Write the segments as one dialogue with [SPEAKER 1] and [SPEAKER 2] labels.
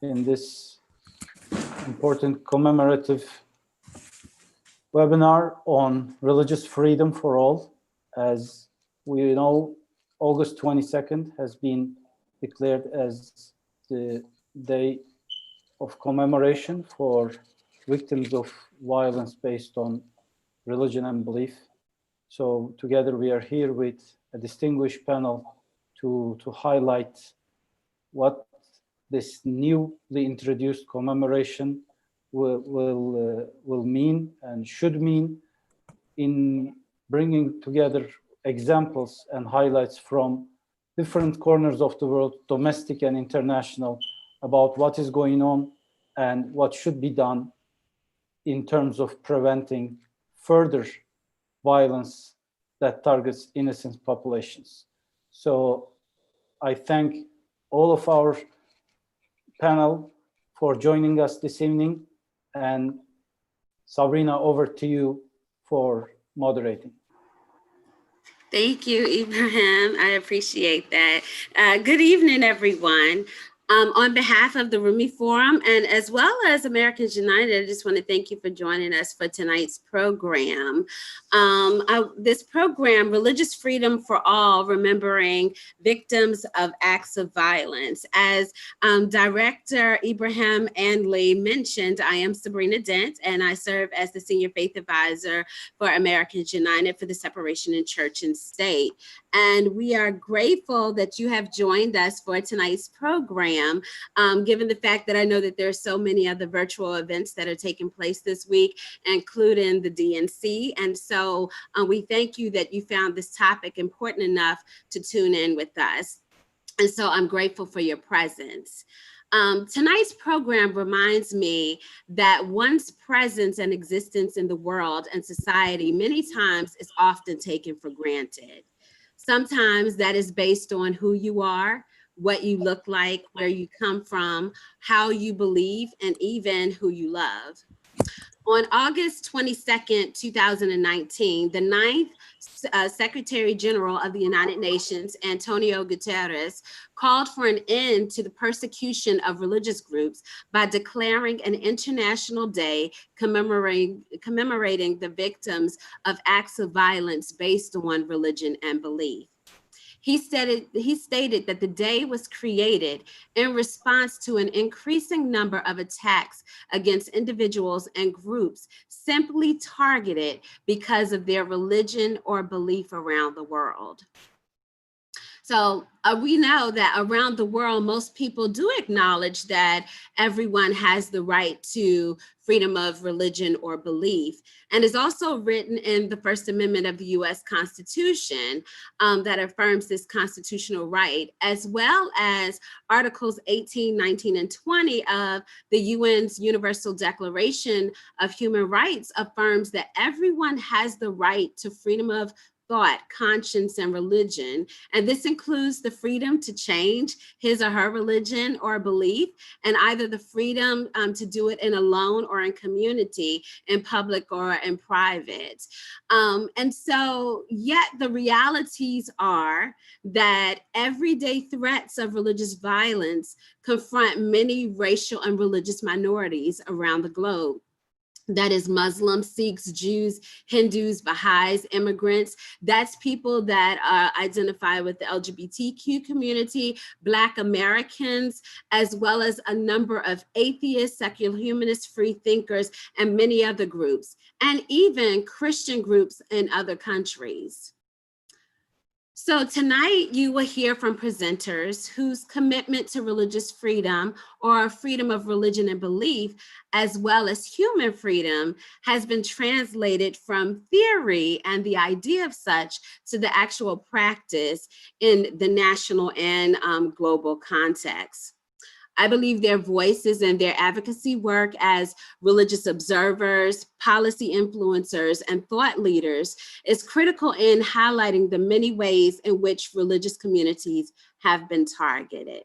[SPEAKER 1] in this important commemorative webinar on religious freedom for all. As we know, August 22nd has been declared as the day of commemoration for victims of violence based on religion and belief. So together we are here with a distinguished panel to highlight what this newly introduced commemoration will mean and should mean in bringing together examples and highlights from different corners of the world, domestic and international, about what is going on and what should be done in terms of preventing further violence that targets innocent populations. So I thank all of our panel for joining us this evening, and Sabrina, over to you for moderating.
[SPEAKER 2] Thank you, Ibrahim. I appreciate that. Good evening, everyone. On behalf of the Rumi Forum and as well as Americans United, I just want to thank you for joining us for tonight's program. This program, Religious Freedom for All, Remembering Victims of Acts of Violence. As Director Ibrahim Anley mentioned, I am Sabrina Dent, and I serve as the Senior Faith Advisor for Americans United for the Separation in Church and State. And we are grateful that you have joined us for tonight's program, given the fact that I know that there are so many other virtual events that are taking place this week, including the DNC. And so we thank you that you found this topic important enough to tune in with us. And so I'm grateful for your presence. Tonight's program reminds me that one's presence and existence in the world and society many times is often taken for granted. Sometimes that is based on who you are, what you look like, where you come from, how you believe, and even who you love. On August 22nd, 2019, the ninth Secretary General of the United Nations, Antonio Guterres, called for an end to the persecution of religious groups by declaring an international day commemorating the victims of acts of violence based on religion and belief. He stated that the day was created in response to an increasing number of attacks against individuals and groups simply targeted because of their religion or belief around the world. So we know that around the world, most people do acknowledge that everyone has the right to freedom of religion or belief. And is also written in the First Amendment of the US Constitution that affirms this constitutional right, as well as Articles 18, 19, and 20 of the UN's Universal Declaration of Human Rights affirms that everyone has the right to freedom of thought, conscience, and religion. And this includes the freedom to change his or her religion or belief, and either the freedom to do it in alone or in community, in public or in private. And so, yet the realities are that everyday threats of religious violence confront many racial and religious minorities around the globe. That is Muslims, Sikhs, Jews, Hindus, Baha'is, immigrants. That's people that identify with the LGBTQ community, Black Americans, as well as a number of atheists, secular humanists, free thinkers, and many other groups, and even Christian groups in other countries. So tonight you will hear from presenters whose commitment to religious freedom or freedom of religion and belief, as well as human freedom, has been translated from theory and the idea of such to the actual practice in the national and global context. I believe their voices and their advocacy work as religious observers, policy influencers, and thought leaders is critical in highlighting the many ways in which religious communities have been targeted.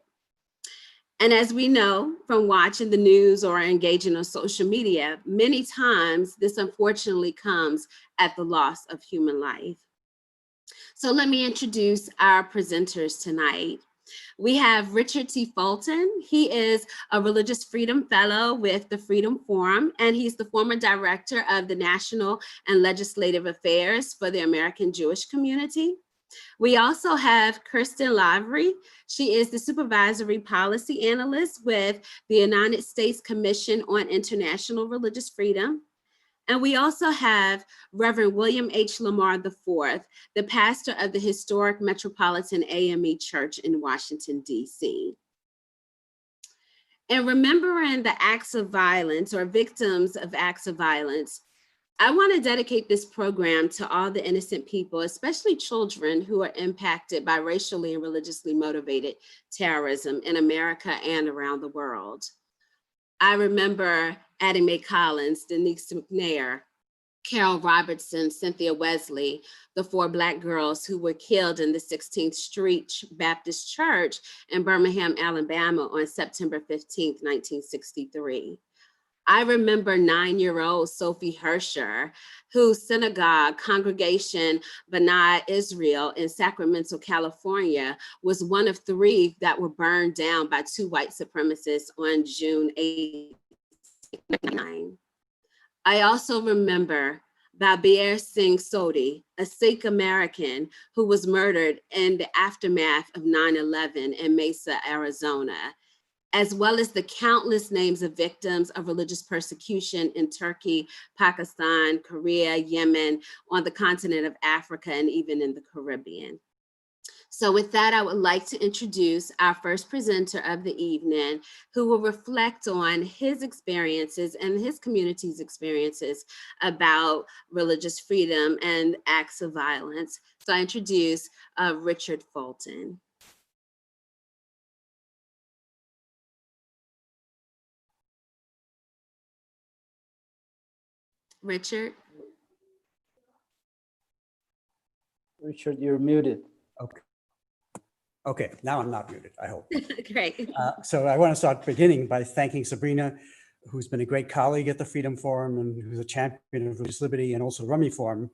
[SPEAKER 2] And as we know from watching the news or engaging on social media, many times this unfortunately comes at the loss of human life. So let me introduce our presenters tonight. We have Richard T Fulton. He is a religious freedom fellow with the Freedom Forum, and he's the former director of the National and Legislative Affairs for the American Jewish Community. We also have Kirsten Lavery. She is the Supervisory Policy Analyst with the United States Commission on International Religious Freedom. And we also have Reverend William H. Lamar IV, the pastor of the historic Metropolitan AME Church in Washington, D.C. And remembering the acts of violence or victims of acts of violence, I want to dedicate this program to all the innocent people, especially children who are impacted by racially and religiously motivated terrorism in America and around the world. I remember Addie Mae Collins, Denise McNair, Carol Robertson, Cynthia Wesley, the 4 Black girls who were killed in the 16th Street Baptist Church in Birmingham, Alabama on September 15th, 1963. I remember 9-year-old Sophie Hirscher, whose synagogue, Congregation B'nai Israel in Sacramento, California, was one of 3 that were burned down by 2 white supremacists on June 8, 1999. I also remember Babir Singh Sodhi, a Sikh American who was murdered in the aftermath of 9/11 in Mesa, Arizona, as well as the countless names of victims of religious persecution in Turkey, Pakistan, Korea, Yemen, on the continent of Africa, and even in the Caribbean. So with that, I would like to introduce our first presenter of the evening, who will reflect on his experiences and his community's experiences about religious freedom and acts of violence. So I introduce Richard Fulton. Richard?
[SPEAKER 1] Richard, you're muted.
[SPEAKER 3] Okay, now I'm not muted, I hope.
[SPEAKER 2] Great.
[SPEAKER 3] So I want to start beginning by thanking Sabrina, who's been a great colleague at the Freedom Forum and who's a champion of religious liberty, and also the Rummy Forum,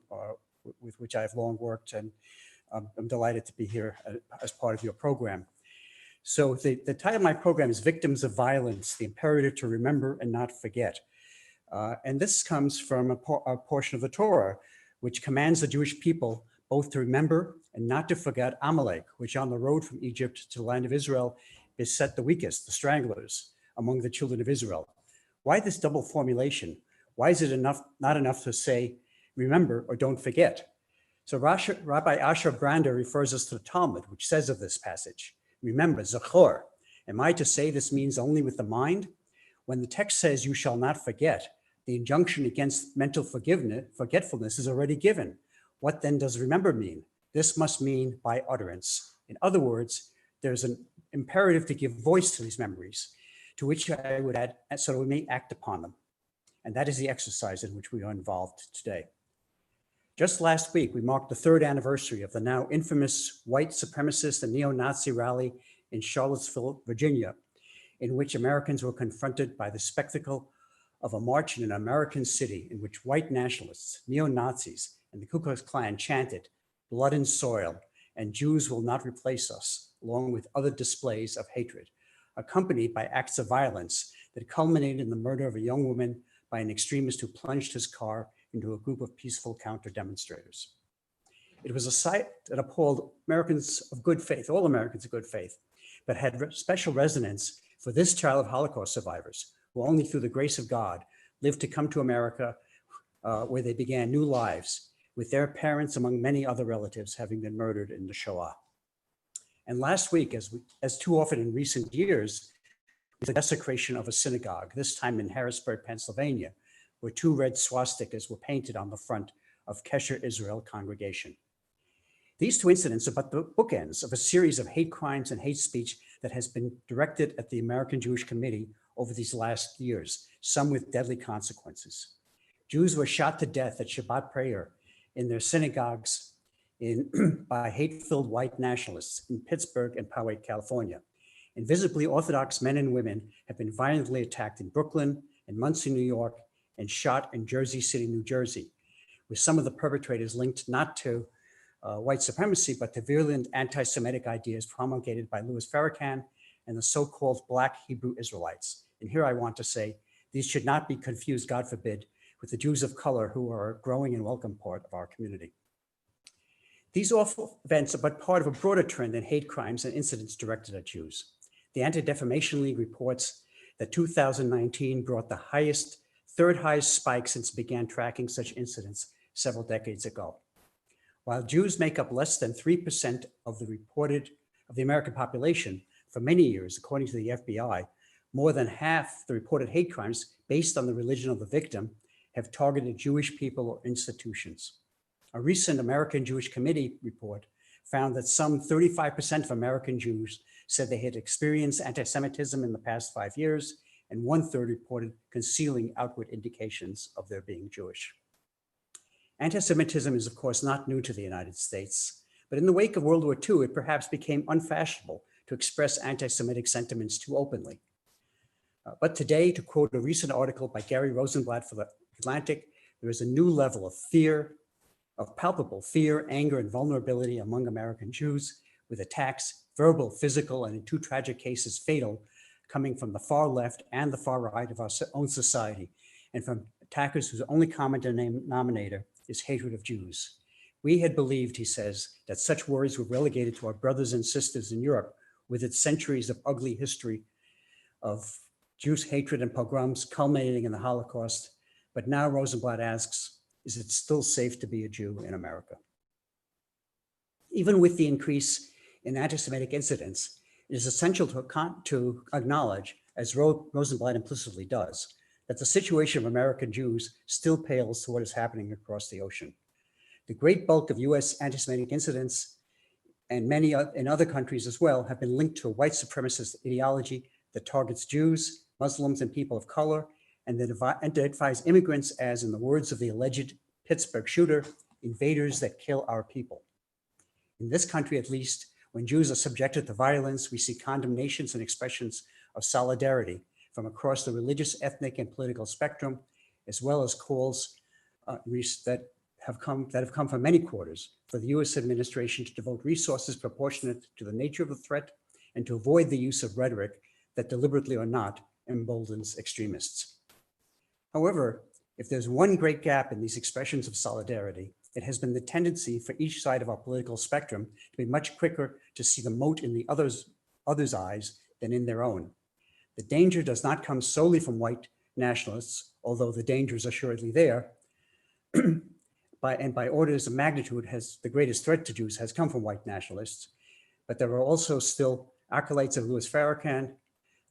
[SPEAKER 3] with which I've long worked, and I'm delighted to be here as part of your program. So the title of my program is Victims of Violence, the Imperative to Remember and Not Forget. And this comes from a portion of the Torah, which commands the Jewish people both to remember and not to forget Amalek, which on the road from Egypt to the land of Israel beset the weakest, the stranglers, among the children of Israel. Why this double formulation? Why is it not enough to say, remember or don't forget? So Rabbi Asher Brander refers us to the Talmud, which says of this passage, remember, zachor. Am I to say this means only with the mind? When the text says you shall not forget, the injunction against mental forgetfulness is already given. What then does remember mean? This must mean by utterance. In other words, there's an imperative to give voice to these memories, to which I would add, so we may act upon them. And that is the exercise in which we are involved today. Just last week, we marked the 3rd anniversary of the now infamous white supremacist and neo-Nazi rally in Charlottesville, Virginia, in which Americans were confronted by the spectacle of a march in an American city in which white nationalists, neo-Nazis, and the Ku Klux Klan chanted, blood and soil, and Jews will not replace us, along with other displays of hatred, accompanied by acts of violence that culminated in the murder of a young woman by an extremist who plunged his car into a group of peaceful counter-demonstrators. It was a sight that appalled Americans of good faith, all Americans of good faith, but had special resonance for this child of Holocaust survivors, who only through the grace of God lived to come to America, where they began new lives, with their parents, among many other relatives, having been murdered in the Shoah. And last week, as too often in recent years, was the desecration of a synagogue, this time in Harrisburg, Pennsylvania, where 2 red swastikas were painted on the front of Kesher Israel congregation. These 2 incidents are but the bookends of a series of hate crimes and hate speech that has been directed at the American Jewish Committee over these last years, some with deadly consequences. Jews were shot to death at Shabbat prayer in their synagogues by hate-filled white nationalists in Pittsburgh and Poway, California. And visibly Orthodox men and women have been violently attacked in Brooklyn and Muncie, New York, and shot in Jersey City, New Jersey, with some of the perpetrators linked not to white supremacy, but the virulent anti-Semitic ideas promulgated by Louis Farrakhan and the so-called Black Hebrew Israelites. And here I want to say, these should not be confused, God forbid, with the Jews of color who are a growing and welcome part of our community. These awful events are but part of a broader trend in hate crimes and incidents directed at Jews. The Anti-Defamation League reports that 2019 brought the third highest spike since it began tracking such incidents several decades ago. While Jews make up less than 3% of the American population, for many years, according to the FBI, more than half the reported hate crimes based on the religion of the victim have targeted Jewish people or institutions. A recent American Jewish Committee report found that some 35% of American Jews said they had experienced anti-Semitism in the past 5 years, and 1/3 reported concealing outward indications of their being Jewish. Anti-Semitism is, of course, not new to the United States, but in the wake of World War II, it perhaps became unfashionable to express anti-Semitic sentiments too openly. But today, to quote a recent article by Gary Rosenblatt for The Atlantic, there is a new level of fear, of palpable fear, anger, and vulnerability among American Jews, with attacks, verbal, physical, and in 2 tragic cases, fatal, coming from the far left and the far right of our own society, and from attackers whose only common denominator is hatred of Jews. We had believed, he says, that such worries were relegated to our brothers and sisters in Europe, with its centuries of ugly history of Jews' hatred and pogroms culminating in the Holocaust. But now Rosenblatt asks, is it still safe to be a Jew in America? Even with the increase in anti-Semitic incidents, it is essential to acknowledge, as Rosenblatt implicitly does, that the situation of American Jews still pales to what is happening across the ocean. The great bulk of US anti-Semitic incidents, and many in other countries as well, have been linked to a white supremacist ideology that targets Jews, Muslims, and people of color, and that identifies immigrants as, in the words of the alleged Pittsburgh shooter, invaders that kill our people. In this country, at least, when Jews are subjected to violence, we see condemnations and expressions of solidarity from across the religious, ethnic, and political spectrum, as well as calls that have come from many quarters for the US administration to devote resources proportionate to the nature of the threat and to avoid the use of rhetoric that deliberately or not emboldens extremists. However, if there's one great gap in these expressions of solidarity, it has been the tendency for each side of our political spectrum to be much quicker to see the mote in the other's eyes than in their own. The danger does not come solely from white nationalists, although the danger is assuredly there. By orders of magnitude, the greatest threat to Jews has come from white nationalists. But there are also still acolytes of Louis Farrakhan,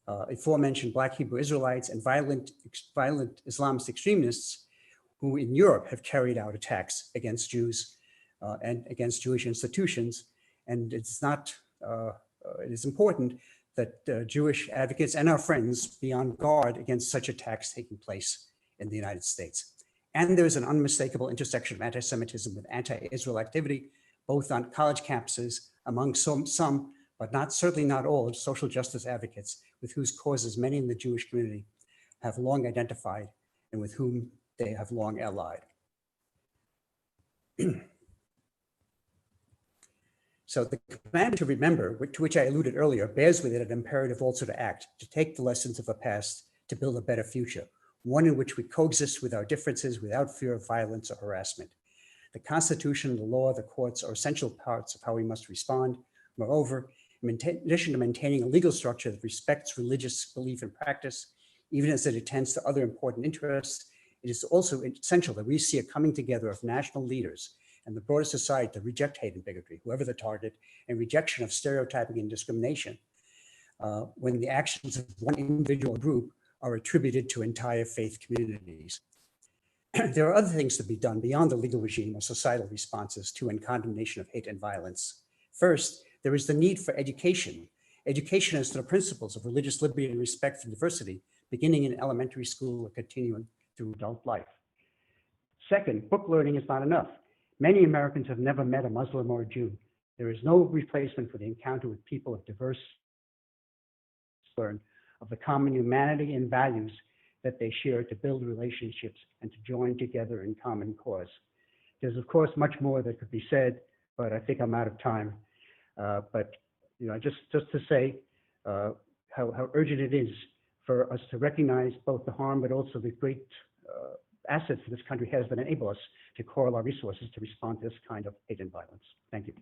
[SPEAKER 3] aforementioned Black Hebrew Israelites, and violent Islamist extremists who in Europe have carried out attacks against Jews and against Jewish institutions. And it is important that Jewish advocates and our friends be on guard against such attacks taking place in the United States. And there's an unmistakable intersection of anti-Semitism with anti-Israel activity, both on college campuses among some, but certainly not all, social justice advocates with whose causes many in the Jewish community have long identified and with whom they have long allied. So the command to remember, to which I alluded earlier, bears with it an imperative also to act, to take the lessons of the past to build a better future, one in which we coexist with our differences without fear of violence or harassment. The Constitution, the law, the courts are essential parts of how we must respond. Moreover, in addition to maintaining a legal structure that respects religious belief and practice, even as it attends to other important interests, it is also essential that we see a coming together of national leaders and the broader society to reject hate and bigotry, whoever the target, and rejection of stereotyping and discrimination when the actions of one individual group are attributed to entire faith communities. There are other things to be done beyond the legal regime or societal responses to and condemnation of hate and violence. First, there is the need for education. Education as to the principles of religious liberty and respect for diversity, beginning in elementary school or continuing through adult life. Second, book learning is not enough. Many Americans have never met a Muslim or a Jew. There is no replacement for the encounter with people of diverse learn of the common humanity and values that they share to build relationships and to join together in common cause. There's of course much more that could be said, but I think I'm out of time. But you know, just to say how urgent it is for us to recognize both the harm, but also the great assets that this country has that enable us to corral our resources to respond to this kind of hate and violence. Thank you.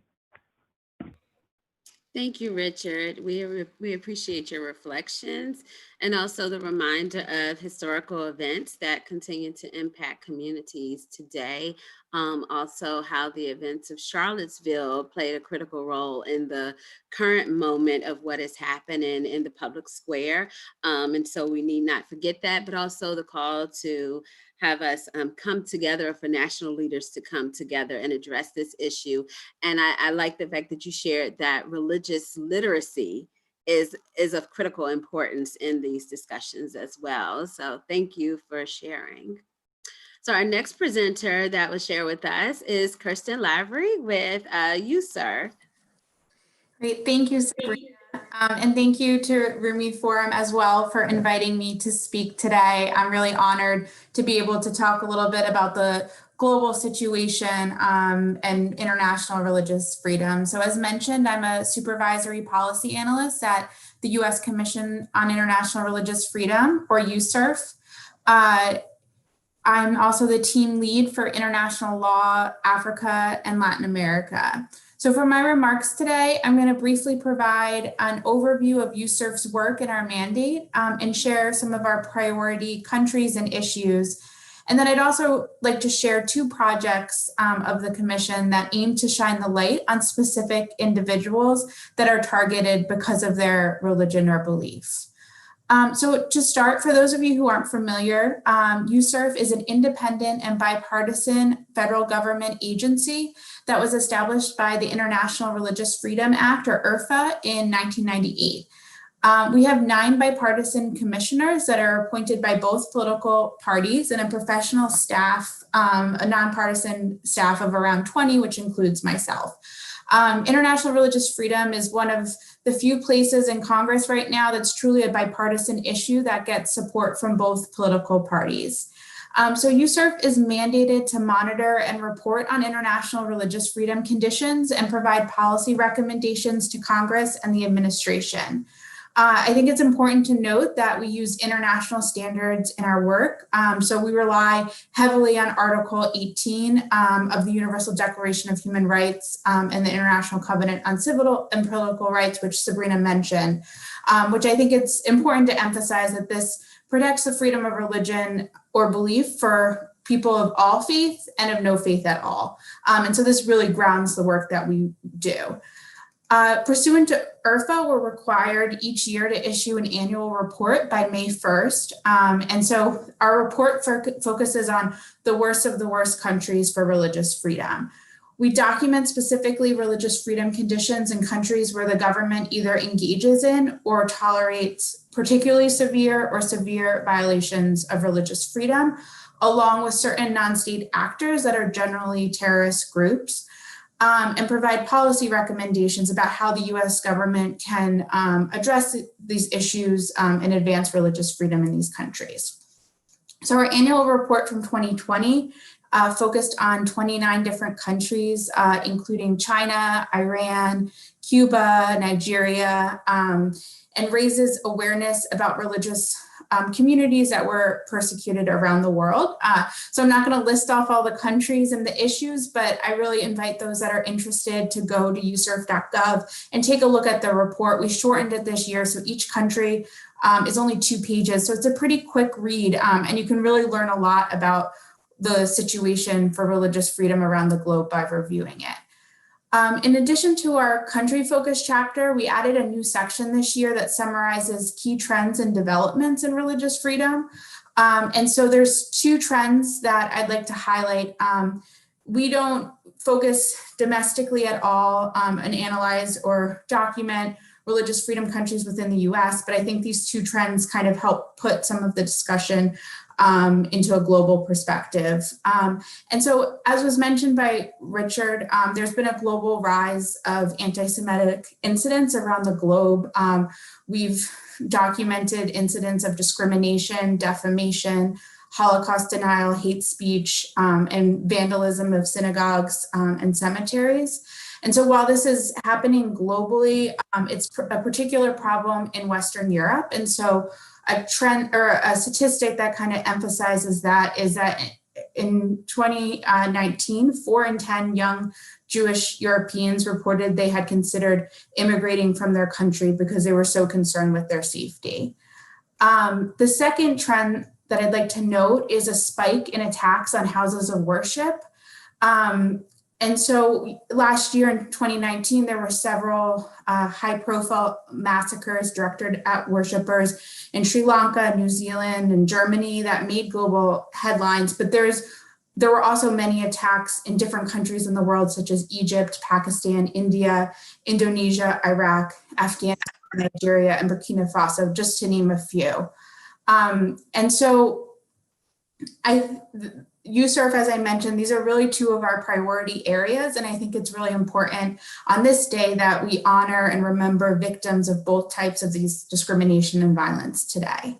[SPEAKER 2] Thank you, Richard. We appreciate your reflections and also the reminder of historical events that continue to impact communities today. Also how the events of Charlottesville played a critical role in the current moment of what is happening in the public square. And so we need not forget that, but also the call to have us come together, for national leaders to come together and address this issue. And I like the fact that you shared that religious literacy is of critical importance in these discussions as well. So thank you for sharing. So our next presenter that will share with us is Kirsten Lavery with USERF.
[SPEAKER 4] Great, thank you, Sabrina. And thank you to Rumi Forum as well for inviting me to speak today. I'm really honored to be able to talk a little bit about the global situation and international religious freedom. So as mentioned, I'm a supervisory policy analyst at the U.S. Commission on International Religious Freedom, or USERF. I'm also the team lead for international law, Africa, and Latin America. So for my remarks today, I'm going to briefly provide an overview of USERF's work and our mandate and share some of our priority countries and issues. And then I'd also like to share 2 projects of the Commission that aim to shine the light on specific individuals that are targeted because of their religion or beliefs. So to start, for those of you who aren't familiar, USERF is an independent and bipartisan federal government agency that was established by the International Religious Freedom Act, or IRFA, in 1998. We have 9 bipartisan commissioners that are appointed by both political parties and a professional staff, a nonpartisan staff of around 20, which includes myself. International religious freedom is one of the few places in Congress right now that's truly a bipartisan issue that gets support from both political parties. So USERF is mandated to monitor and report on international religious freedom conditions and provide policy recommendations to Congress and the administration. I think it's important to note that we use international standards in our work. So we rely heavily on Article 18 of the Universal Declaration of Human Rights and the International Covenant on Civil and Political Rights, which Sabrina mentioned, which I think it's important to emphasize that this protects the freedom of religion or belief for people of all faiths and of no faith at all. And so this really grounds the work that we do. Pursuant to IRFA, we're required each year to issue an annual report by May 1st. And so our report focuses on the worst of the worst countries for religious freedom. We document specifically religious freedom conditions in countries where the government either engages in or tolerates particularly severe or severe violations of religious freedom, along with certain non-state actors that are generally terrorist groups. And provide policy recommendations about how the US government can address these issues and advance religious freedom in these countries. So our annual report from 2020 focused on 29 different countries, including China, Iran, Cuba, Nigeria, and raises awareness about religious communities that were persecuted around the world. So I'm not going to list off all the countries and the issues, but I really invite those that are interested to go to userf.gov and take a look at the report. We shortened it this year, so each country is only 2 pages. So it's a pretty quick read, and you can really learn a lot about the situation for religious freedom around the globe by reviewing it. In addition to our country-focused chapter, we added a new section this year that summarizes key trends and developments in religious freedom. And so there's 2 trends that I'd like to highlight. We don't focus domestically at all and analyze or document religious freedom countries within the US, but I think these 2 trends kind of help put some of the discussion into a global perspective. And so, as was mentioned by Richard, there's been a global rise of anti-Semitic incidents around the globe. We've documented incidents of discrimination, defamation, Holocaust denial, hate speech, and vandalism of synagogues and cemeteries. And so while this is happening globally, it's a particular problem in Western Europe. And so a trend or a statistic that kind of emphasizes that is that in 2019, 4 in 10 young Jewish Europeans reported they had considered immigrating from their country because they were so concerned with their safety. The second trend that I'd like to note is a spike in attacks on houses of worship. And so last year in 2019, there were several high-profile massacres directed at worshipers in Sri Lanka, New Zealand, and Germany that made global headlines. But there were also many attacks in different countries in the world, such as Egypt, Pakistan, India, Indonesia, Iraq, Afghanistan, Nigeria, and Burkina Faso, just to name a few. And so USERF, as I mentioned, these are really two of our priority areas. And I think it's really important on this day that we honor and remember victims of both types of these discrimination and violence today.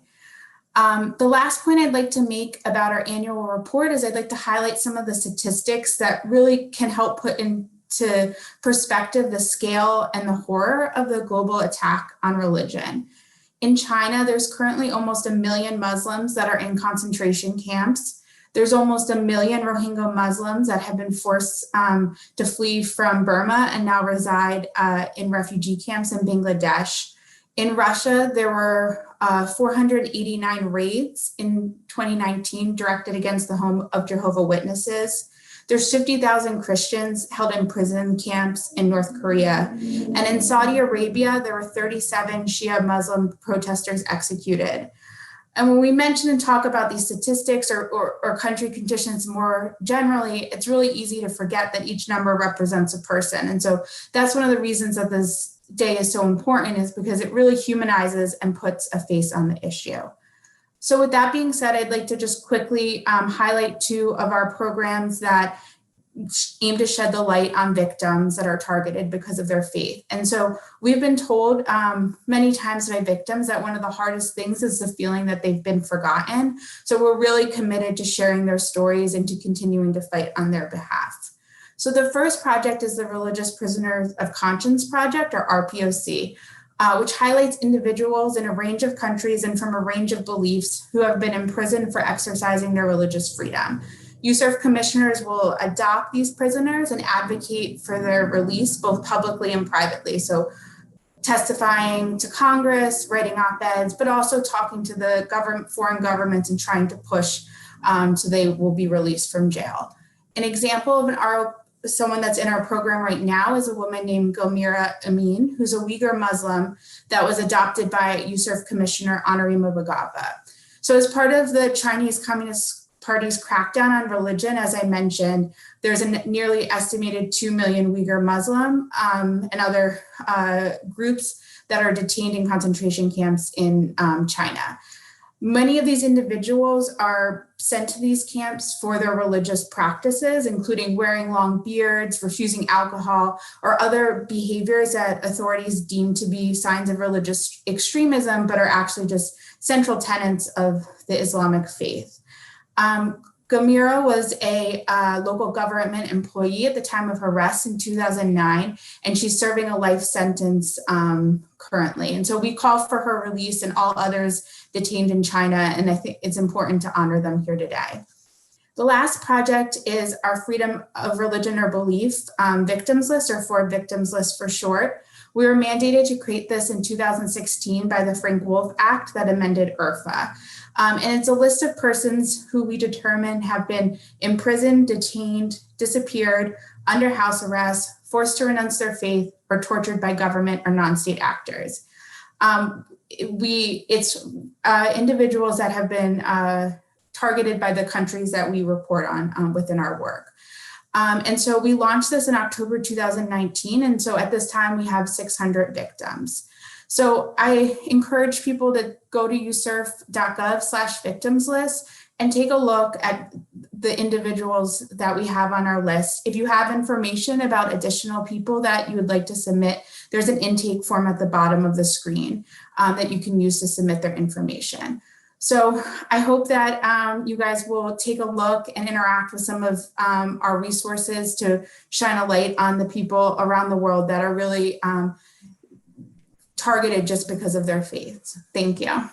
[SPEAKER 4] The last point I'd like to make about our annual report is I'd like to highlight some of the statistics that really can help put into perspective the scale and the horror of the global attack on religion. In China, there's currently almost 1 million Muslims that are in concentration camps. There's almost 1 million Rohingya Muslims that have been forced to flee from Burma and now reside in refugee camps in Bangladesh. In Russia, there were 489 raids in 2019 directed against the home of Jehovah's Witnesses. There's 50,000 Christians held in prison camps in North Korea. And in Saudi Arabia, there were 37 Shia Muslim protesters executed. And when we mention and talk about these statistics or country conditions more generally, it's really easy to forget that each number represents a person. And so that's one of the reasons that this day is so important, is because it really humanizes and puts a face on the issue. So with that being said, I'd like to just quickly highlight 2 of our programs that aim to shed the light on victims that are targeted because of their faith. And so we've been told many times by victims that one of the hardest things is the feeling that they've been forgotten. So we're really committed to sharing their stories and to continuing to fight on their behalf. So the first project is the Religious Prisoners of Conscience Project, or RPOC, which highlights individuals in a range of countries and from a range of beliefs who have been imprisoned for exercising their religious freedom. USERF commissioners will adopt these prisoners and advocate for their release both publicly and privately. So testifying to Congress, writing op-eds, but also talking to the foreign governments and trying to push so they will be released from jail. An example of someone that's in our program right now is a woman named Gulmira Amin, who's a Uyghur Muslim that was adopted by USERF Commissioner Anurima Bagava. So as part of the Chinese Communist Party's crackdown on religion, as I mentioned, there's a nearly estimated 2 million Uyghur Muslim and other groups that are detained in concentration camps in China. Many of these individuals are sent to these camps for their religious practices, including wearing long beards, refusing alcohol, or other behaviors that authorities deem to be signs of religious extremism, but are actually just central tenets of the Islamic faith. Gulmira was a local government employee at the time of her arrest in 2009, and she's serving a life sentence currently. And so we call for her release and all others detained in China, and I think it's important to honor them here today. The last project is our Freedom of Religion or Belief Victims List, or FoRB Victims List for short. We were mandated to create this in 2016 by the Frank-Wolf Act that amended IRFA. And it's a list of persons who we determine have been imprisoned, detained, disappeared, under house arrest, forced to renounce their faith, or tortured by government or non-state actors. It's individuals that have been targeted by the countries that we report on within our work. And so we launched this in October 2019. And so at this time, we have 600 victims. So I encourage people to go to userf.gov/victims list and take a look at the individuals that we have on our list. If you have information about additional people that you would like to submit, there's an intake form at the bottom of the screen that you can use to submit their information. So I hope that you guys will take a look and interact with some of our resources to shine a light on the people around the world that are really targeted just because of their faith. Thank you.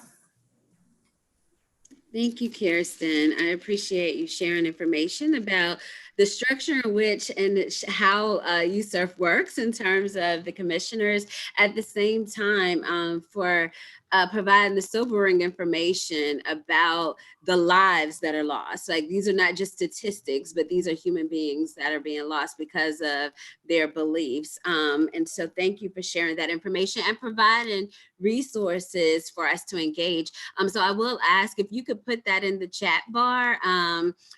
[SPEAKER 2] Thank you, Kirsten. I appreciate you sharing information about the structure in which and how USERF works in terms of the commissioners, at the same time for providing the sobering information about the lives that are lost. Like, these are not just statistics, but these are human beings that are being lost because of their beliefs. And so thank you for sharing that information and providing resources for us to engage. So I will ask if you could put that in the chat bar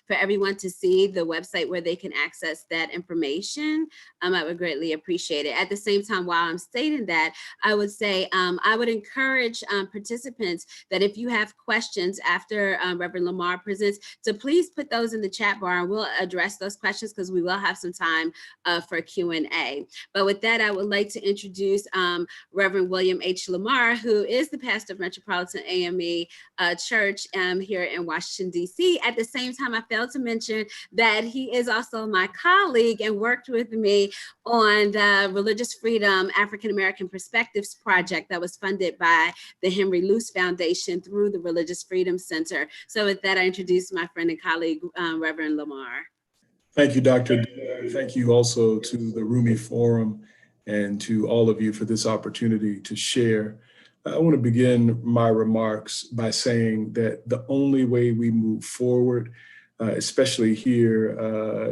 [SPEAKER 2] for everyone to see the website where they can access that information. I would greatly appreciate it. At the same time, while I'm stating that, I would say I would encourage participants that if you have questions after Reverend Lamar presents, to please put those in the chat bar and we'll address those questions because we will have some time for Q&A. But with that, I would like to introduce Reverend William H. Lamar, who is the pastor of Metropolitan AME Church here in Washington, D.C. At the same time, I failed to mention that he is also my colleague and worked with me on the Religious Freedom African American Perspectives Project that was funded by the Henry Luce Foundation through the Religious Freedom Center. So with that, I introduce my friend and colleague, Reverend Lamar.
[SPEAKER 5] Thank you, Dr. Thank you also to the Rumi Forum and to all of you for this opportunity to share. I want to begin my remarks by saying that the only way we move forward, especially here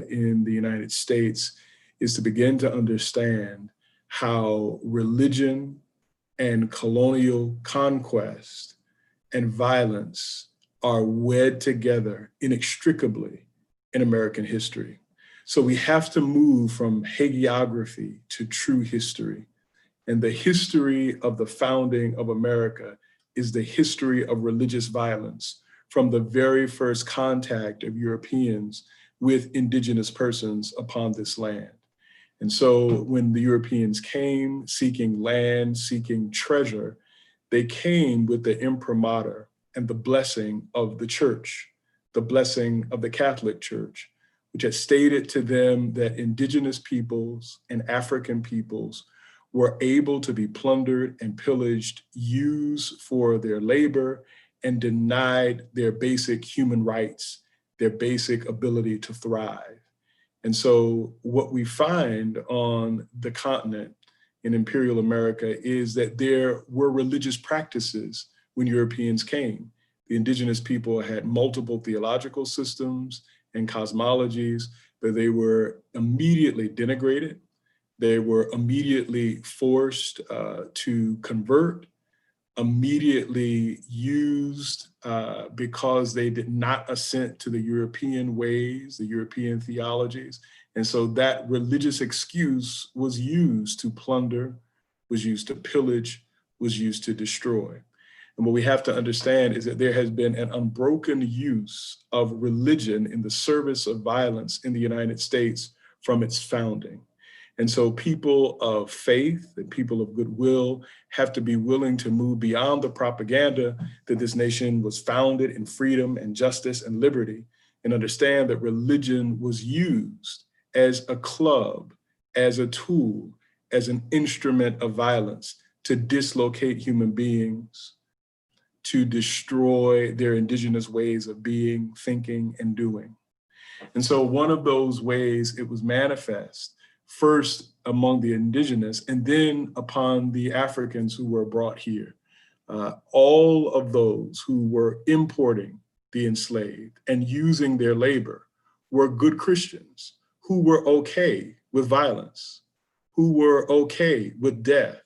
[SPEAKER 5] in the United States, is to begin to understand how religion and colonial conquest and violence are wed together inextricably in American history. So we have to move from hagiography to true history. And the history of the founding of America is the history of religious violence from the very first contact of Europeans with indigenous persons upon this land. And so when the Europeans came seeking land, seeking treasure, they came with the imprimatur and the blessing of the church, the blessing of the Catholic Church, which had stated to them that indigenous peoples and African peoples were able to be plundered and pillaged, used for their labor, and denied their basic human rights, their basic ability to thrive. And so what we find on the continent in Imperial America is that there were religious practices when Europeans came. The indigenous people had multiple theological systems and cosmologies, but they were immediately denigrated. They were immediately forced to convert, immediately used because they did not assent to the European ways, the European theologies. And so that religious excuse was used to plunder, was used to pillage, was used to destroy. And what we have to understand is that there has been an unbroken use of religion in the service of violence in the United States from its founding. And so people of faith and people of goodwill have to be willing to move beyond the propaganda that this nation was founded in freedom and justice and liberty, and understand that religion was used as a club, as a tool, as an instrument of violence to dislocate human beings, to destroy their indigenous ways of being, thinking, and doing. And so one of those ways it was manifest first among the indigenous, and then upon the Africans who were brought here. All of those who were importing the enslaved and using their labor were good Christians who were okay with violence, who were okay with death,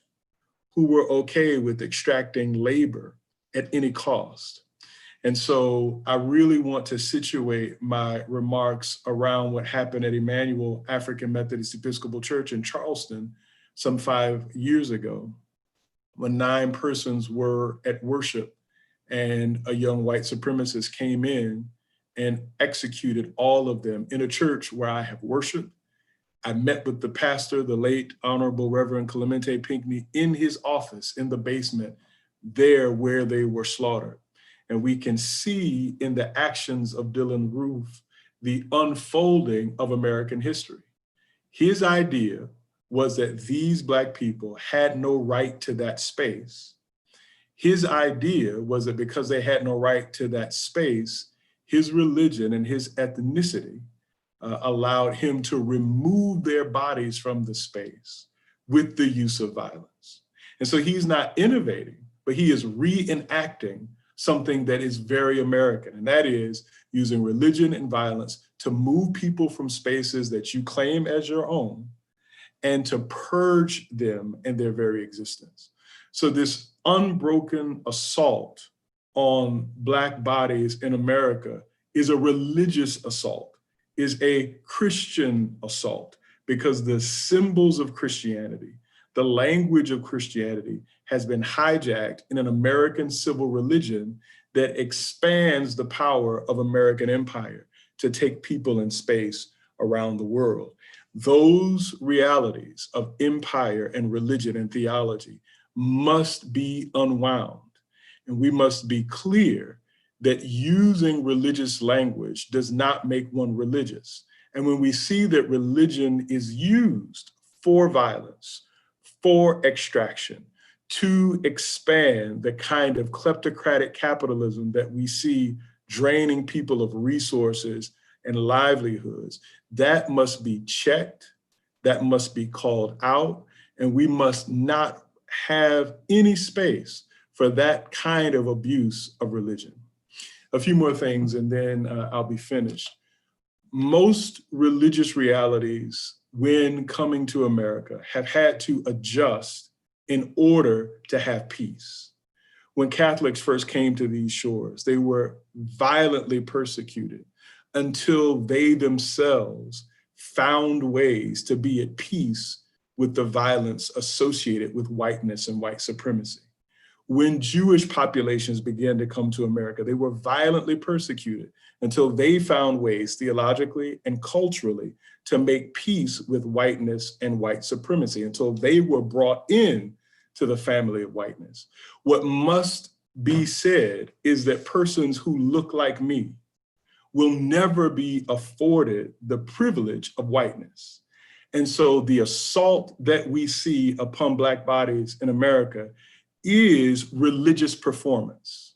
[SPEAKER 5] who were okay with extracting labor at any cost. And so I really want to situate my remarks around what happened at Emmanuel African Methodist Episcopal Church in Charleston some 5 years ago, when 9 persons were at worship and a young white supremacist came in and executed all of them in a church where I have worshiped. I met with the pastor, the late Honorable Reverend Clemente Pinckney, in his office in the basement, there where they were slaughtered. And we can see in the actions of Dylann Roof the unfolding of American history. His idea was that these Black people had no right to that space. His idea was that because they had no right to that space, his religion and his ethnicity allowed him to remove their bodies from the space with the use of violence. And so he's not innovating, but he is reenacting something that is very American, and that is using religion and violence to move people from spaces that you claim as your own and to purge them in their very existence. So this unbroken assault on Black bodies in America is a religious assault, is a Christian assault, because the symbols of Christianity, the language of Christianity has been hijacked in an American civil religion that expands the power of American empire to take people in space around the world. Those realities of empire and religion and theology must be unwound. And we must be clear that using religious language does not make one religious. And when we see that religion is used for violence, for extraction, to expand the kind of kleptocratic capitalism that we see draining people of resources and livelihoods, that must be checked, that must be called out, and we must not have any space for that kind of abuse of religion. A few more things and then I'll be finished. Most religious realities when coming to America have had to adjust in order to have peace. When Catholics first came to these shores, they were violently persecuted until they themselves found ways to be at peace with the violence associated with whiteness and white supremacy. When Jewish populations began to come to America, they were violently persecuted until they found ways theologically and culturally to make peace with whiteness and white supremacy, until they were brought in to the family of whiteness. What must be said is that persons who look like me will never be afforded the privilege of whiteness. And so the assault that we see upon Black bodies in America is religious performance.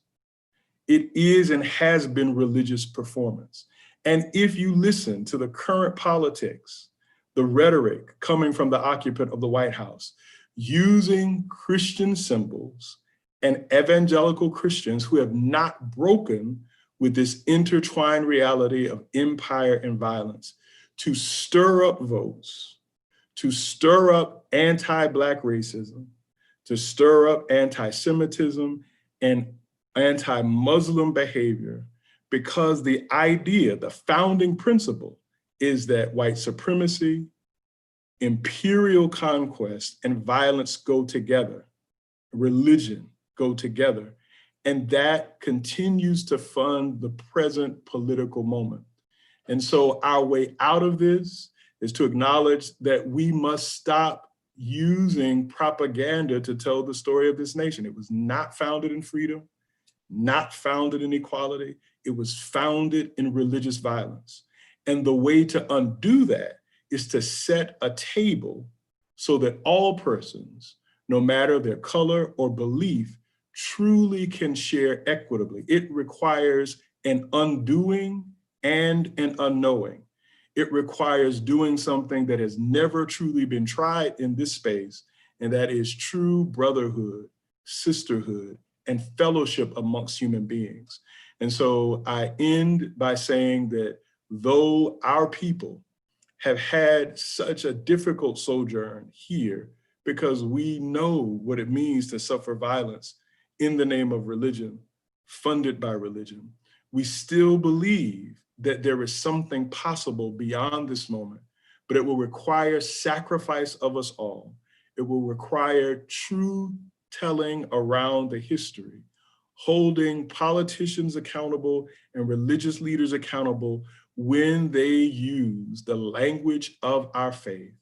[SPEAKER 5] It is and has been religious performance. And if you listen to the current politics, the rhetoric coming from the occupant of the White House, using Christian symbols and evangelical Christians who have not broken with this intertwined reality of empire and violence to stir up votes, to stir up anti-Black racism, to stir up anti-Semitism and anti-Muslim behavior, because the idea, the founding principle, is that white supremacy, imperial conquest, and violence go together, religion go together, and that continues to fund the present political moment. And so our way out of this is to acknowledge that we must stop using propaganda to tell the story of this nation. It was not founded in freedom, not founded in equality. It was founded in religious violence. And the way to undo that is to set a table so that all persons, no matter their color or belief, truly can share equitably. It requires an undoing and an unknowing. It requires doing something that has never truly been tried in this space, and that is true brotherhood, sisterhood, and fellowship amongst human beings. And so I end by saying that though our people have had such a difficult sojourn here, because we know what it means to suffer violence in the name of religion, funded by religion, we still believe that there is something possible beyond this moment, but it will require sacrifice of us all. It will require true telling around the history, holding politicians accountable and religious leaders accountable when they use the language of our faith,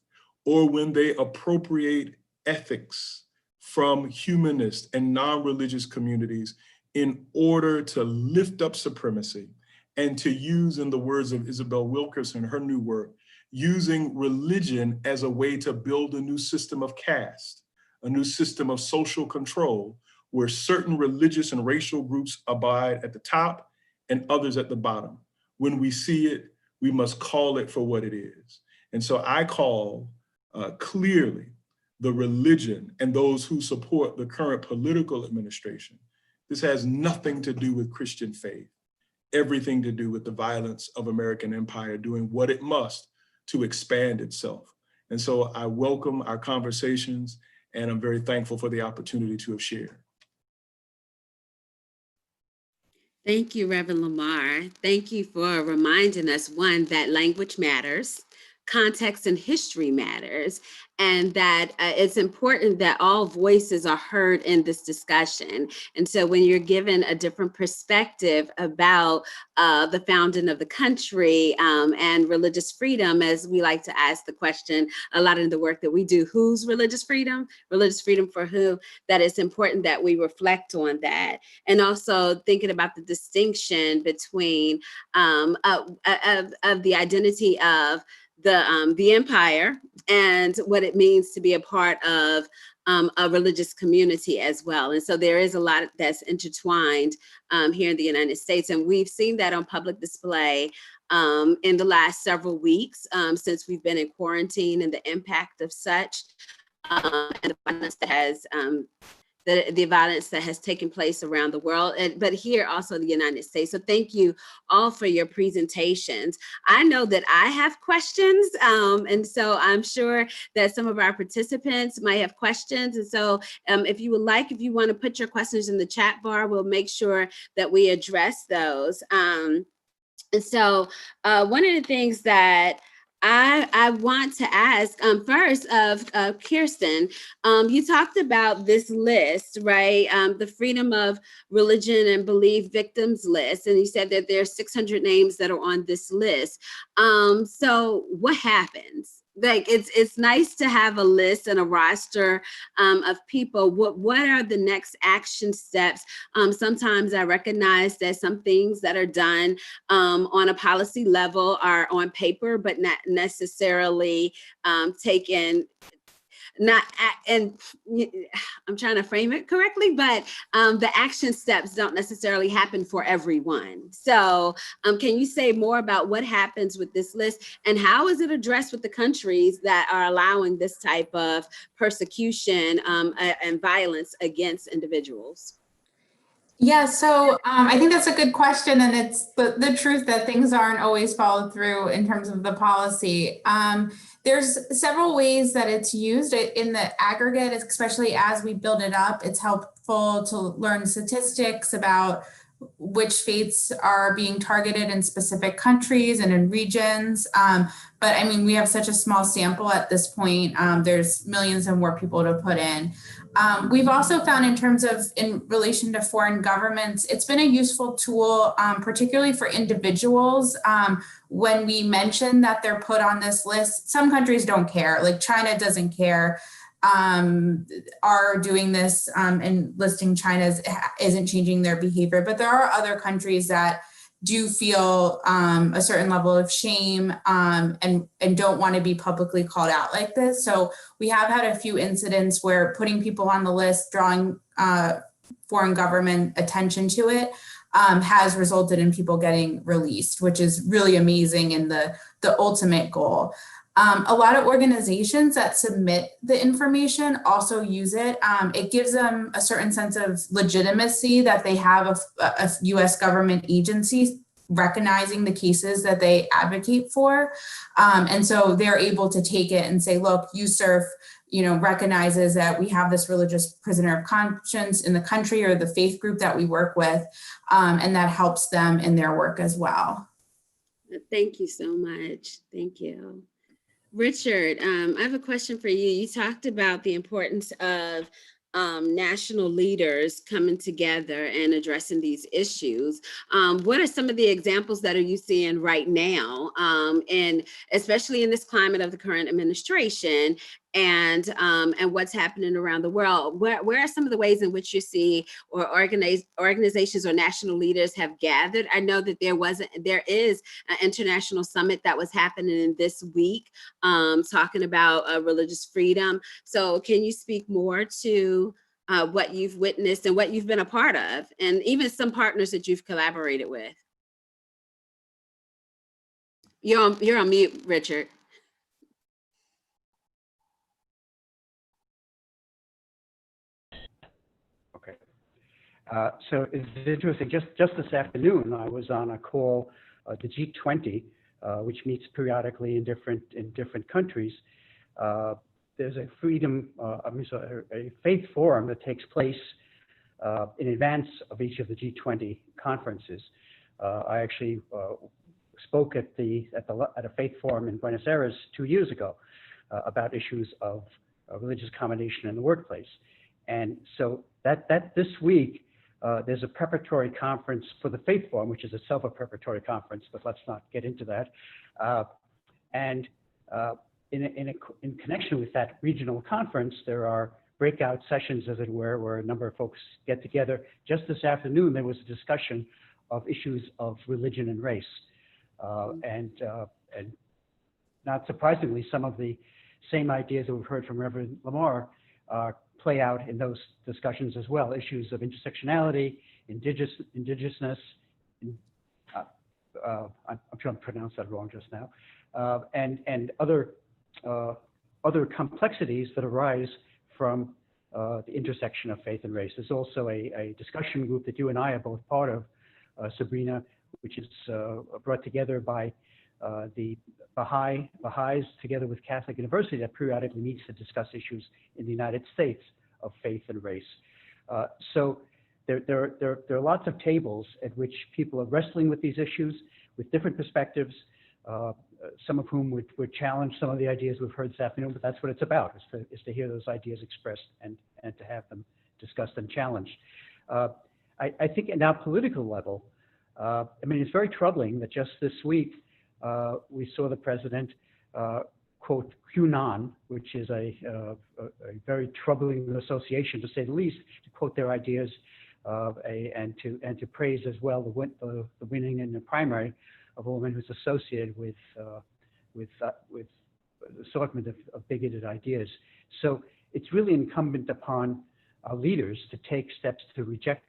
[SPEAKER 5] or when they appropriate ethics from humanist and non-religious communities in order to lift up supremacy and to use, in the words of Isabel Wilkerson, her new work, using religion as a way to build a new system of caste, a new system of social control, where certain religious and racial groups abide at the top and others at the bottom. When we see it, we must call it for what it is. And so I call clearly the religion and those who support the current political administration. This has nothing to do with Christian faith, everything to do with the violence of American empire doing what it must to expand itself. And so I welcome our conversations, and I'm very thankful for the opportunity to have shared.
[SPEAKER 2] Thank you, Reverend Lamar. Thank you for reminding us, one, that language matters, context and history matters, and that it's important that all voices are heard in this discussion. And so when you're given a different perspective about the founding of the country and religious freedom, as we like to ask the question a lot in the work that we do, whose religious freedom? Religious freedom for who? That it's important that we reflect on that. And also thinking about the distinction between of the identity of the empire and what it means to be a part of a religious community as well. And so there is a lot that's intertwined here in the United States. And we've seen that on public display in the last several weeks since we've been in quarantine, and the impact of such and the violence that has the violence that has taken place around the world, but here also the United States. So thank you all for your presentations. I know that I have questions, and so I'm sure that some of our participants might have questions. And so if you want to put your questions in the chat bar, we'll make sure that we address those. And so one of the things that I want to ask first of Kirsten, you talked about this list, right? The Freedom of Religion and Belief Victims list, and you said that there's 600 names that are on this list. So what happens? Like, it's nice to have a list and a roster of people. What are the next action steps? Sometimes I recognize that some things that are done on a policy level are on paper, but not necessarily taken. And I'm trying to frame it correctly, but the action steps don't necessarily happen for everyone. So can you say more about what happens with this list, and how is it addressed with the countries that are allowing this type of persecution and violence against individuals?
[SPEAKER 4] Yeah, so I think that's a good question, and it's the truth that things aren't always followed through in terms of the policy. There's several ways that it's used in the aggregate, especially as we build it up. It's helpful to learn statistics about which faiths are being targeted in specific countries and in regions. But I mean, we have such a small sample at this point. There's millions and more people to put in. We've also found in relation to foreign governments, it's been a useful tool, particularly for individuals. When we mention that they're put on this list, some countries don't care, like China doesn't care. Are doing this and listing China isn't changing their behavior, but there are other countries that do feel a certain level of shame and don't want to be publicly called out like this. So we have had a few incidents where putting people on the list, drawing foreign government attention to it, has resulted in people getting released, which is really amazing and the ultimate goal. A lot of organizations that submit the information also use it. It gives them a certain sense of legitimacy that they have a US government agency recognizing the cases that they advocate for. And so they're able to take it and say, look, USCIRF, recognizes that we have this religious prisoner of conscience in the country or the faith group that we work with, and that helps them in their work as well.
[SPEAKER 2] Thank you so much. Thank you. Richard, I have a question for you. You talked about the importance of national leaders coming together and addressing these issues. What are some of the examples that are you seeing right now, and especially in this climate of the current administration? and what's happening around the world. Where are some of the ways in which you see or organizations or national leaders have gathered? I know that there is an international summit that was happening this week, talking about religious freedom. So can you speak more to what you've witnessed and what you've been a part of, and even some partners that you've collaborated with? You're on mute, Richard.
[SPEAKER 3] Okay. So it's interesting. Just this afternoon, I was on a call, the G20, which meets periodically in different countries. There's a a faith forum that takes place in advance of each of the G20 conferences. I actually spoke at a faith forum in Buenos Aires 2 years ago about issues of religious accommodation in the workplace. And so that this week, there's a preparatory conference for the Faith Forum, which is itself a preparatory conference, but let's not get into that. In connection with that regional conference, there are breakout sessions, as it were, where a number of folks get together. Just this afternoon, there was a discussion of issues of religion and race. And not surprisingly, some of the same ideas that we've heard from Reverend Lamar play out in those discussions as well. Issues of intersectionality, indigenousness, I'm sure I pronounced that wrong just now, and other complexities that arise from the intersection of faith and race. There's also a discussion group that you and I are both part of, Sabrina, which is brought together by the Baha'is together with Catholic University, that periodically meets to discuss issues in the United States of faith and race. So there are lots of tables at which people are wrestling with these issues with different perspectives, some of whom would challenge some of the ideas we've heard this afternoon, but that's what it's about, is to hear those ideas expressed and to have them discussed and challenged. I think at now political level, I mean, it's very troubling that just this week we saw the president quote QAnon, which is a very troubling association, to say the least, to quote their ideas and to praise as well the winning in the primary of a woman who's associated with the assortment of bigoted ideas. So it's really incumbent upon our leaders to take steps to reject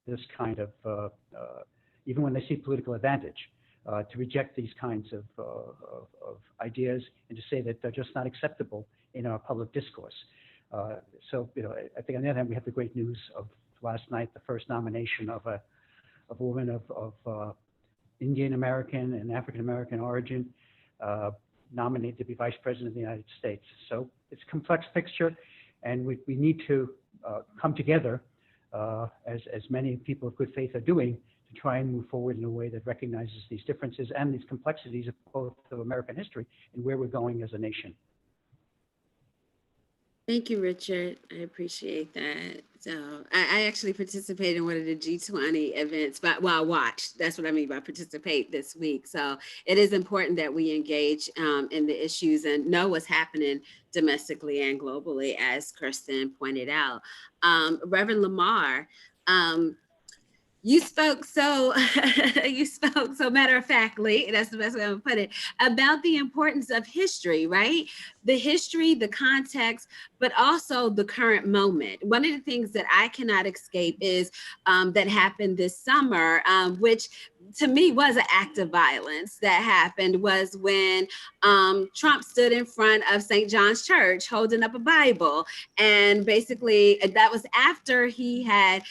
[SPEAKER 3] this kind of, even when they see political advantage, to reject these kinds of ideas and to say that they're just not acceptable in our public discourse. So, you know, I think on the other hand, we have the great news of last night, the first nomination of a woman of Indian American and African American origin, nominated to be Vice President of the United States. So it's a complex picture, and we need to come together, as many people of good faith are doing, to try and move forward in a way that recognizes these differences and these complexities of both of American history and where we're going as a nation.
[SPEAKER 2] Thank you, Richard. I appreciate that. So I actually participated in one of the G20 events, but well, I watched. That's what I mean by participate this week. So it is important that we engage in the issues and know what's happening domestically and globally, as Kirsten pointed out. Reverend Lamar, you spoke so matter-of-factly, that's the best way to put it, about the importance of history, right? The history, the context, but also the current moment. One of the things that I cannot escape is that happened this summer, which to me was an act of violence that happened, was when Trump stood in front of St. John's Church holding up a Bible. And basically that was after he had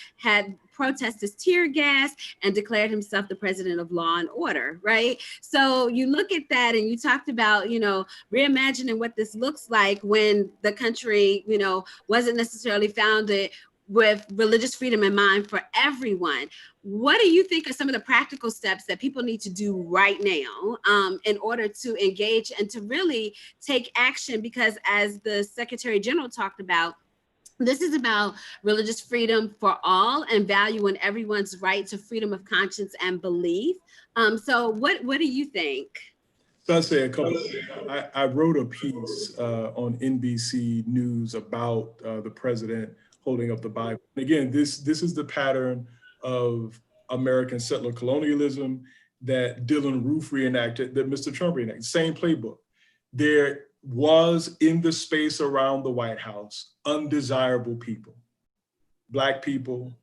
[SPEAKER 2] protesters tear gas and declared himself the president of law and order, right? So you look at that and you talked about, you know, reimagining what this looks like when the country, you know, wasn't necessarily founded with religious freedom in mind for everyone. What do you think are some of the practical steps that people need to do right now in order to engage and to really take action? Because as the Secretary General talked about, this is about religious freedom for all and valuing everyone's right to freedom of conscience and belief. So what do you think?
[SPEAKER 5] So I say a couple. I wrote a piece on NBC News about the president holding up the Bible. And again, this is the pattern of American settler colonialism that Dylan Roof reenacted, that Mr. Trump reenacted. Same playbook. There was in the space around the White House undesirable people, Black people,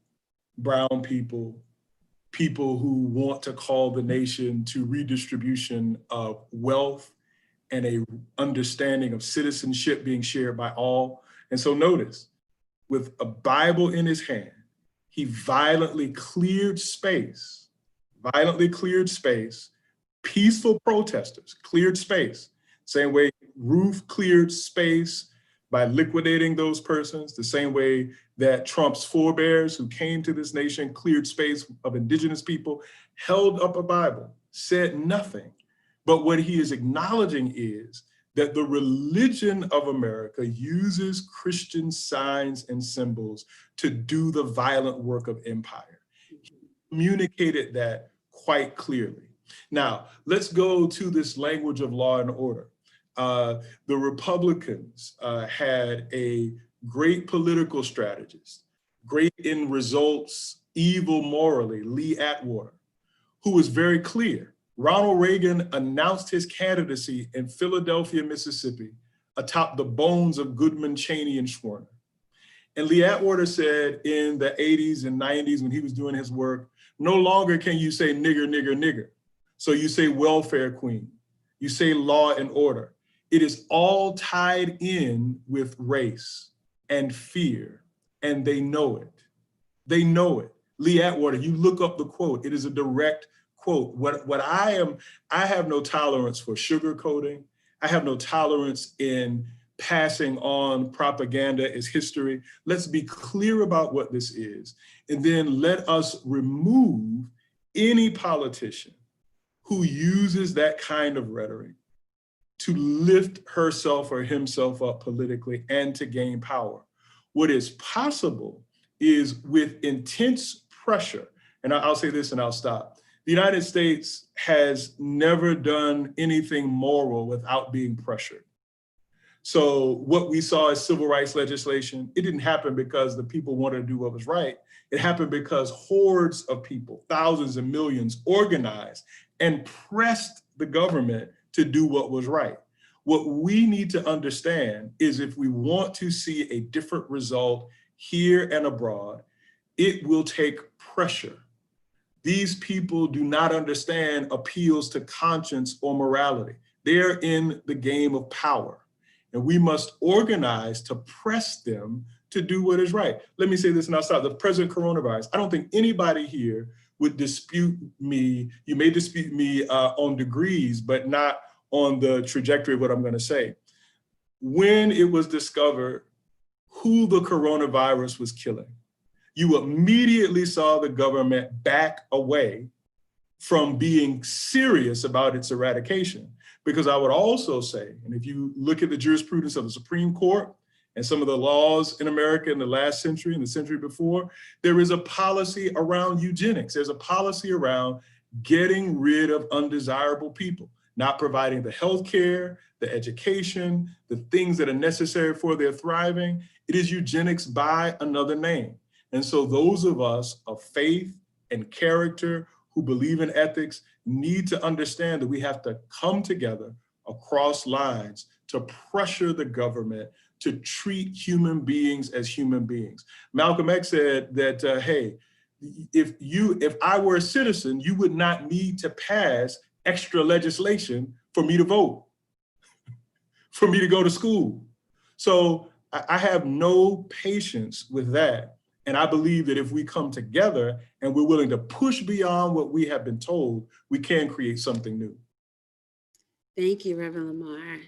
[SPEAKER 5] brown people, people who want to call the nation to redistribution of wealth and a understanding of citizenship being shared by all. And so notice, with a Bible in his hand, he violently cleared space, peaceful protesters cleared space, same way Roof cleared space by liquidating those persons, the same way that Trump's forebears who came to this nation cleared space of indigenous people, held up a Bible, said nothing. But what he is acknowledging is that the religion of America uses Christian signs and symbols to do the violent work of empire. He communicated that quite clearly. Now, let's go to this language of law and order. The Republicans had a great political strategist, great in results, evil morally, Lee Atwater, who was very clear. Ronald Reagan announced his candidacy in Philadelphia, Mississippi, atop the bones of Goodman, Cheney, and Schwerner. And Lee Atwater said in the 80s and 90s when he was doing his work, no longer can you say nigger, nigger, nigger. So you say welfare queen, you say law and order. It is all tied in with race and fear, and they know it. They know it. Lee Atwater, you look up the quote, it is a direct quote. I have no tolerance for sugarcoating. I have no tolerance in passing on propaganda as history. Let's be clear about what this is. And then let us remove any politician who uses that kind of rhetoric to lift herself or himself up politically and to gain power. What is possible is with intense pressure, and I'll say this and I'll stop. The United States has never done anything moral without being pressured. So what we saw as civil rights legislation, it didn't happen because the people wanted to do what was right. It happened because hordes of people, thousands and millions, organized and pressed the government to do what was right. What we need to understand is if we want to see a different result here and abroad, it will take pressure. These people do not understand appeals to conscience or morality. They're in the game of power, and we must organize to press them to do what is right. Let me say this and I'll stop. The present coronavirus, I don't think anybody here would dispute me. You may dispute me on degrees, but not on the trajectory of what I'm going to say. When it was discovered who the coronavirus was killing, you immediately saw the government back away from being serious about its eradication. Because I would also say, and if you look at the jurisprudence of the Supreme Court and some of the laws in America in the last century and the century before, there is a policy around eugenics. There's a policy around getting rid of undesirable people, not providing the healthcare, the education, the things that are necessary for their thriving. It is eugenics by another name. And so those of us of faith and character who believe in ethics need to understand that we have to come together across lines to pressure the government to treat human beings as human beings. Malcolm X said that, hey, if I were a citizen, you would not need to pass extra legislation for me to vote, for me to go to school. So I have no patience with that. And I believe that if we come together and we're willing to push beyond what we have been told, we can create something new.
[SPEAKER 2] Thank you, Reverend Lamar.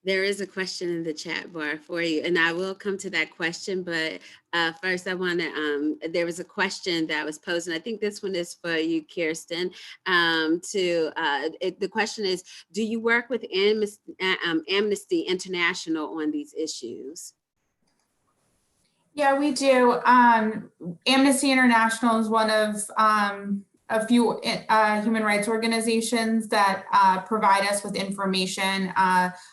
[SPEAKER 2] There is a question in the chat bar for you, and I will come to that question. But first, I want to, there was a question that was posed, and I think this one is for you, Kirsten. The question is, do you work with Amnesty International on these issues?
[SPEAKER 4] Yeah, we do. Amnesty International is one of a few human rights organizations that provide us with information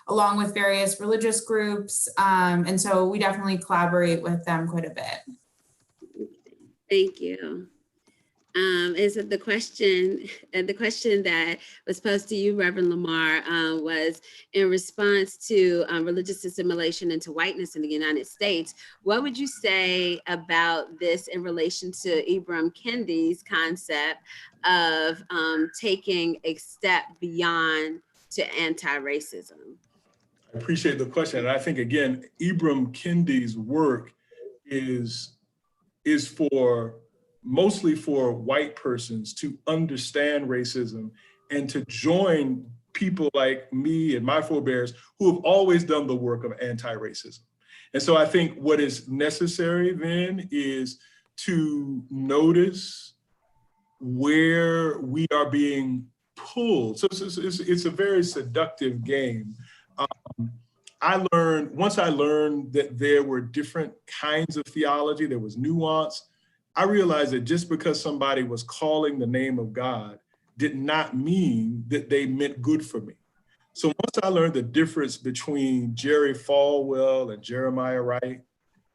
[SPEAKER 4] along with various religious groups. And so we definitely collaborate with them quite a bit.
[SPEAKER 2] Thank you. Is it the question that was posed to you, Reverend Lamar, was in response to religious assimilation into whiteness in the United States. What would you say about this in relation to Ibram Kendi's concept of taking a step beyond to anti-racism?
[SPEAKER 5] I appreciate the question. And I think, again, Ibram Kendi's work is mostly for white persons to understand racism and to join people like me and my forebears who have always done the work of anti-racism. And so I think what is necessary then is to notice where we are being pulled. So it's a very seductive game. Once I learned that there were different kinds of theology, there was nuance, I realized that just because somebody was calling the name of God did not mean that they meant good for me. So once I learned the difference between Jerry Falwell and Jeremiah Wright,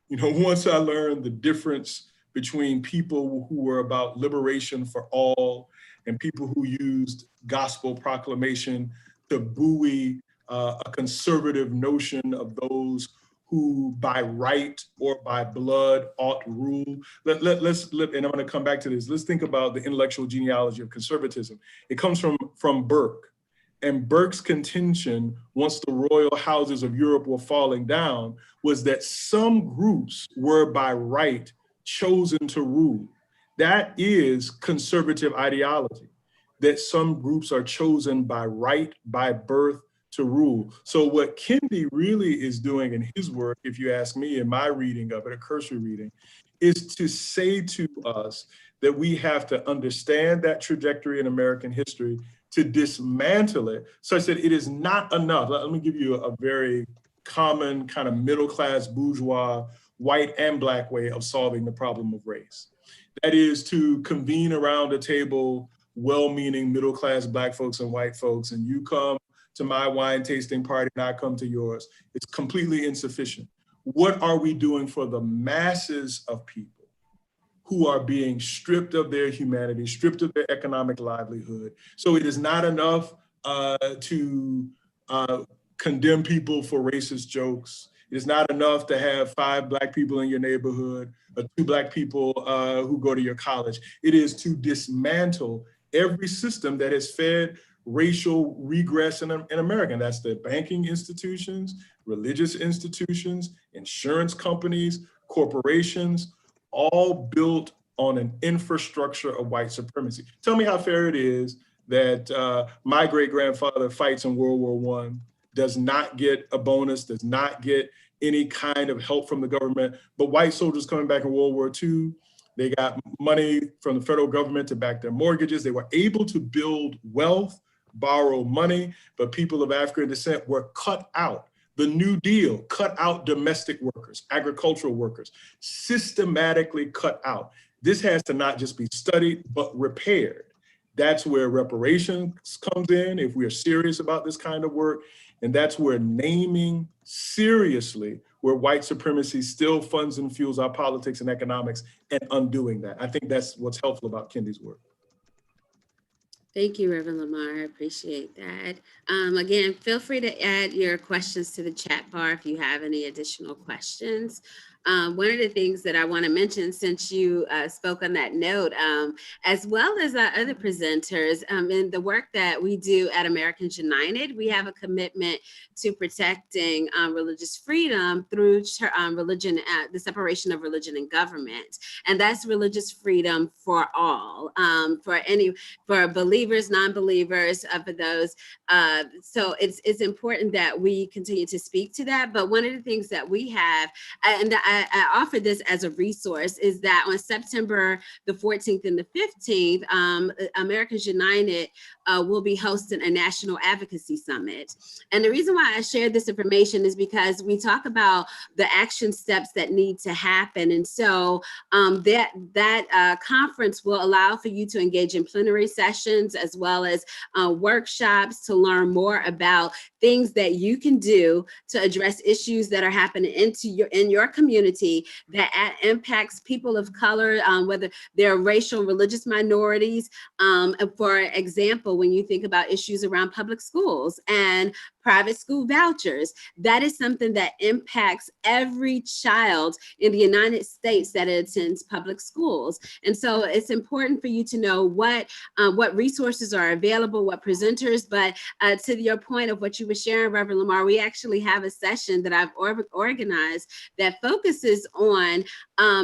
[SPEAKER 5] once I learned the difference between people who were about liberation for all and people who used gospel proclamation to buoy a conservative notion of those who by right or by blood ought rule. And I'm going to come back to this. Let's think about the intellectual genealogy of conservatism. It comes from Burke. And Burke's contention, once the royal houses of Europe were falling down, was that some groups were by right chosen to rule. That is conservative ideology, that some groups are chosen by right, by birth, to rule. So what Kendi really is doing in his work, if you ask me, in my reading of it, a cursory reading, is to say to us that we have to understand that trajectory in American history, to dismantle it, such that it is not enough. Let me give you a very common kind of middle-class bourgeois, white and black way of solving the problem of race. That is to convene around a table, well-meaning middle-class black folks and white folks, and you come to my wine tasting party and I come to yours. It's completely insufficient. What are we doing for the masses of people who are being stripped of their humanity, stripped of their economic livelihood? So it is not enough to condemn people for racist jokes. It is not enough to have 5 black people in your neighborhood or 2 black people who go to your college. It is to dismantle every system that has fed racial regress in America. And that's the banking institutions, religious institutions, insurance companies, corporations, all built on an infrastructure of white supremacy. Tell me how fair it is that my great-grandfather fights in World War I, does not get a bonus, does not get any kind of help from the government, but white soldiers coming back in World War II, they got money from the federal government to back their mortgages. They were able to build wealth, borrow money, but people of African descent were cut out. The New Deal cut out domestic workers, agricultural workers, systematically cut out. This has to not just be studied, but repaired. That's where reparations comes in if we are serious about this kind of work. And that's where naming seriously where white supremacy still funds and fuels our politics and economics and undoing that. I think that's what's helpful about Kendi's work.
[SPEAKER 2] Thank you, Reverend Lamar. I appreciate that. Again, feel free to add your questions to the chat bar if you have any additional questions. One of the things that I want to mention, since you spoke on that note, as well as our other presenters, in the work that we do at Americans United, we have a commitment to protecting religious freedom through religion, the separation of religion and government. And that's religious freedom for all, for believers, non-believers, for those. So it's important that we continue to speak to that. But one of the things that we have, and I offer this as a resource is that on September the 14th and the 15th, Americans United will be hosting a National Advocacy Summit. And the reason why I share this information is because we talk about the action steps that need to happen. And so that conference will allow for you to engage in plenary sessions as well as workshops to learn more about things that you can do to address issues that are happening in your community that impacts people of color, whether they're racial and religious minorities. For example, when you think about issues around public schools and private school vouchers, that is something that impacts every child in the United States that attends public schools. And so it's important for you to know what resources are available, what presenters, but to your point of what you were sharing, Reverend Lamar, we actually have a session that I've organized that focuses on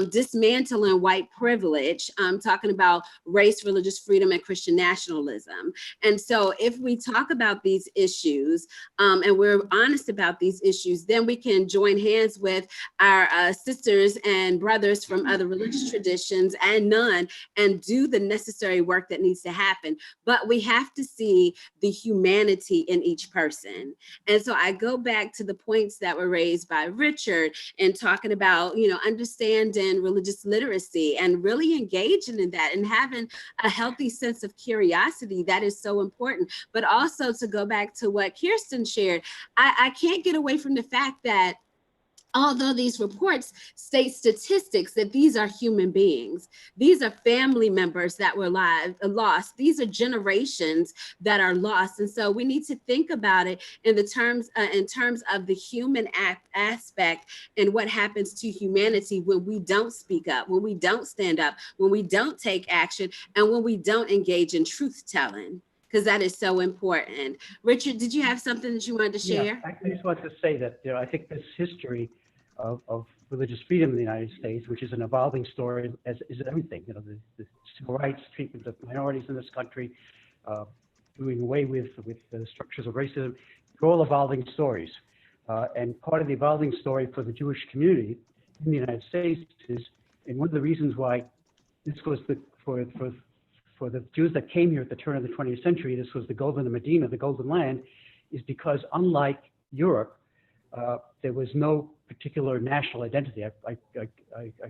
[SPEAKER 2] dismantling white privilege, talking about race, religious freedom, and Christian nationalism. And so if we talk about these issues and we're honest about these issues, then we can join hands with our sisters and brothers from other religious traditions and none and do the necessary work that needs to happen. But we have to see the humanity in each person. And so I go back to the points that were raised by Richard and talking about, understanding religious literacy and really engaging in that and having a healthy sense of curiosity. That is so important. But also to go back to what Kirsten shared, I can't get away from the fact that although these reports state statistics that these are human beings, these are family members that were lost, these are generations that are lost. And so we need to think about it in terms of the human aspect and what happens to humanity when we don't speak up, when we don't stand up, when we don't take action, and when we don't engage in truth telling, because that is so important. Richard, did you have something that you wanted to share?
[SPEAKER 3] Yeah, I just wanted to say that I think this history of religious freedom in the United States, which is an evolving story, as is everything. The civil rights, treatment of minorities in this country, doing away with the structures of racism, they're all evolving stories. And part of the evolving story for the Jewish community in the United States is, and one of the reasons why this was for the Jews that came here at the turn of the 20th century, this was the Golden Medina, the Golden Land, is because unlike Europe, there was no particular national identity. I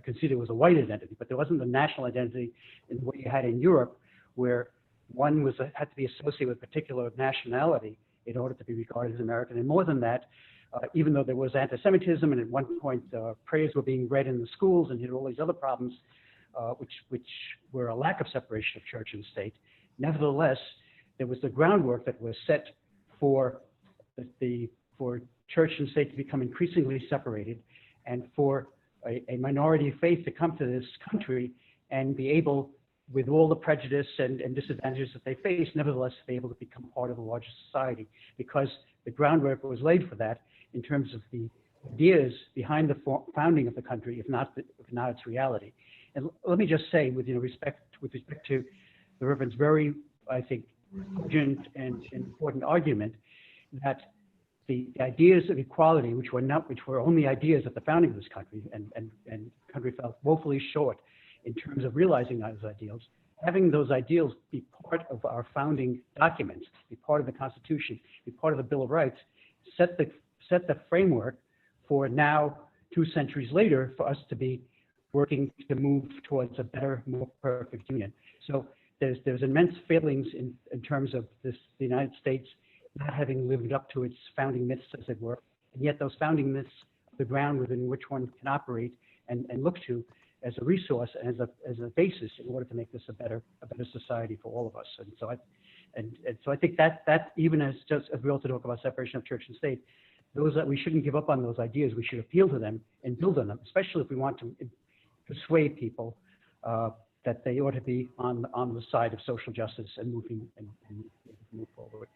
[SPEAKER 3] consider it was a white identity, but there wasn't a national identity in what you had in Europe, where one had to be associated with a particular nationality in order to be regarded as American. And more than that, even though there was anti-Semitism, and at one point prayers were being read in the schools, and you had all these other problems, which were a lack of separation of church and state. Nevertheless, there was the groundwork that was set for church and state to become increasingly separated, and for a minority of faith to come to this country and be able, with all the prejudice and disadvantages that they face, nevertheless be able to become part of a larger society, because the groundwork was laid for that in terms of the ideas behind the founding of the country, if not its reality. And let me just say, with respect to the Reverend's very, I think, urgent and important argument, that the ideas of equality, which were only ideas at the founding of this country, and the country fell woefully short in terms of realizing those ideals, having those ideals be part of our founding documents, be part of the Constitution, be part of the Bill of Rights, set the framework for now, 2 centuries later, for us to be working to move towards a better, more perfect union. So there's immense failings in terms of the United States not having lived up to its founding myths, as it were, and yet those founding myths are the ground within which one can operate and look to as a resource and as a basis in order to make this a better society for all of us. And so I think that even as we also talk about separation of church and state, those that we shouldn't give up on those ideas. We should appeal to them and build on them, especially if we want to persuade people that they ought to be on the side of social justice and move forward.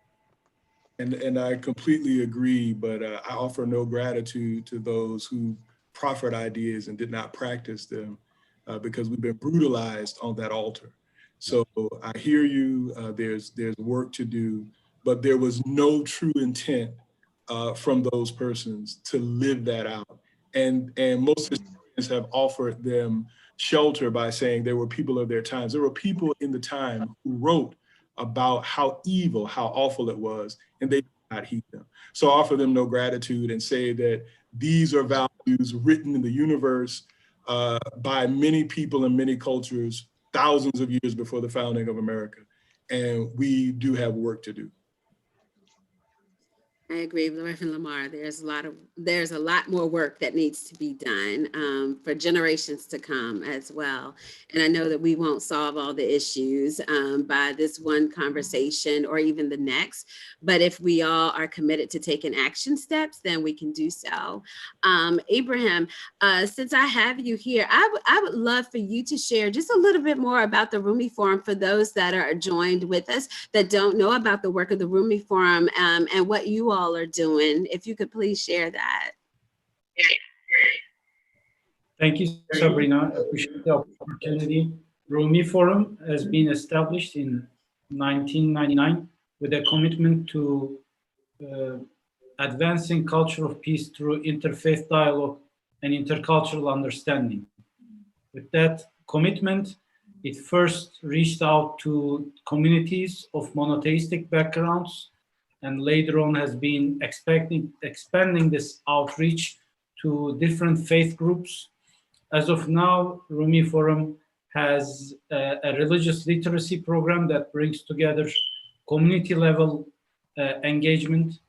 [SPEAKER 5] And I completely agree, but I offer no gratitude to those who proffered ideas and did not practice them because we've been brutalized on that altar. So I hear you, there's work to do, but there was no true intent from those persons to live that out And most historians have offered them shelter by saying they were people of their times. There were people in the time who wrote about how evil, how awful it was, and they did not heed them. So offer them no gratitude and say that these are values written in the universe by many people in many cultures thousands of years before the founding of America. And we do have work to do.
[SPEAKER 2] I agree with Reverend Lamar. There's a lot more work that needs to be done for generations to come as well. And I know that we won't solve all the issues by this one conversation or even the next, but if we all are committed to taking action steps, then we can do so. Abraham, since I have you here, I would love for you to share just a little bit more about the Rumi Forum for those that are joined with us that don't know about the work of the Rumi Forum and what you all are doing. If you could please share that.
[SPEAKER 1] Thank you, Sabrina. I appreciate the opportunity. Rumi Forum has been established in 1999 with a commitment to advancing culture of peace through interfaith dialogue and intercultural understanding. With that commitment, it first reached out to communities of monotheistic backgrounds, and later on has been expanding this outreach to different faith groups. As of now, Rumi Forum has a religious literacy program that brings together community-level engagement.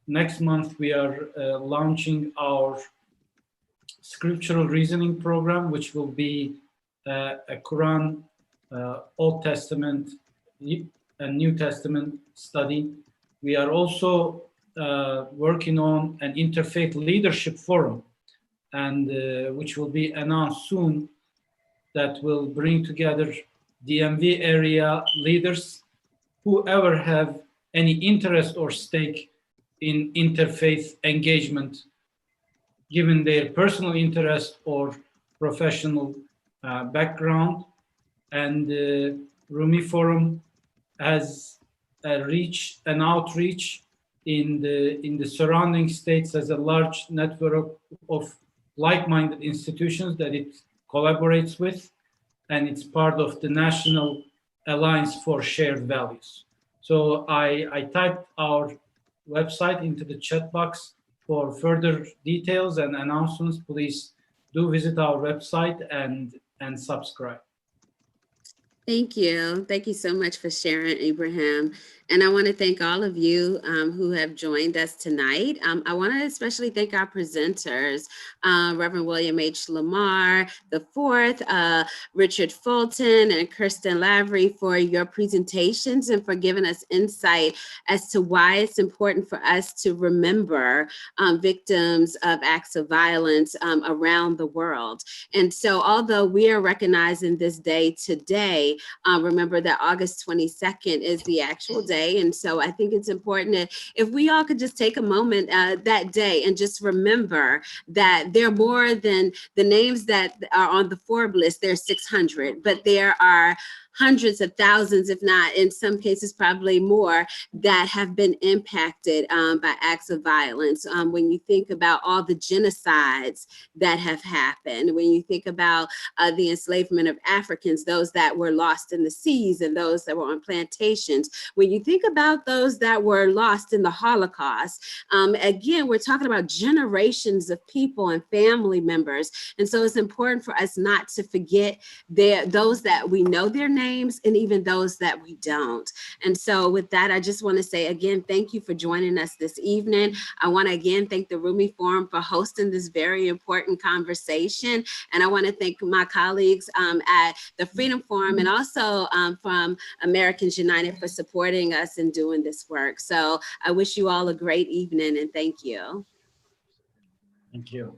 [SPEAKER 1] Next month, we are launching our scriptural reasoning program, which will be a Quran, Old Testament, and New Testament study. We are also working on an interfaith leadership forum, and which will be announced soon, that will bring together DMV area leaders, whoever have any interest or stake in interfaith engagement, given their personal interest or professional background. And Rumi Forum has an outreach in the surrounding states as a large network of like-minded institutions that it collaborates with, and it's part of the National Alliance for Shared Values. So I typed our website into the chat box for further details and announcements. Please do visit our website and subscribe.
[SPEAKER 2] Thank you. Thank you so much for sharing, Abraham. And I want to thank all of you who have joined us tonight. I want to especially thank our presenters, Reverend William H. Lamar IV, Richard Fulton, and Kirsten Lavery for your presentations and for giving us insight as to why it's important for us to remember victims of acts of violence around the world. And so although we are recognizing this day today, remember that August 22nd is the actual day. And so I think it's important that if we all could just take a moment that day and just remember that there are more than the names that are on the FoRB list. There's 600, but there are hundreds of thousands, if not in some cases probably more, that have been impacted by acts of violence. When you think about all the genocides that have happened, when you think about the enslavement of Africans, those that were lost in the seas and those that were on plantations, when you think about those that were lost in the Holocaust, again, we're talking about generations of people and family members. And so it's important for us not to forget those that we know their names and even those that we don't. And so with that, I just want to say again, thank you for joining us this evening. I want to again thank the Rumi Forum for hosting this very important conversation. And I want to thank my colleagues at the Freedom Forum and also from Americans United for supporting us and doing this work. So I wish you all a great evening and thank you.
[SPEAKER 1] Thank you.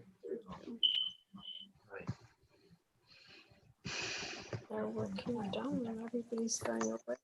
[SPEAKER 6] They're working down and everybody's going away.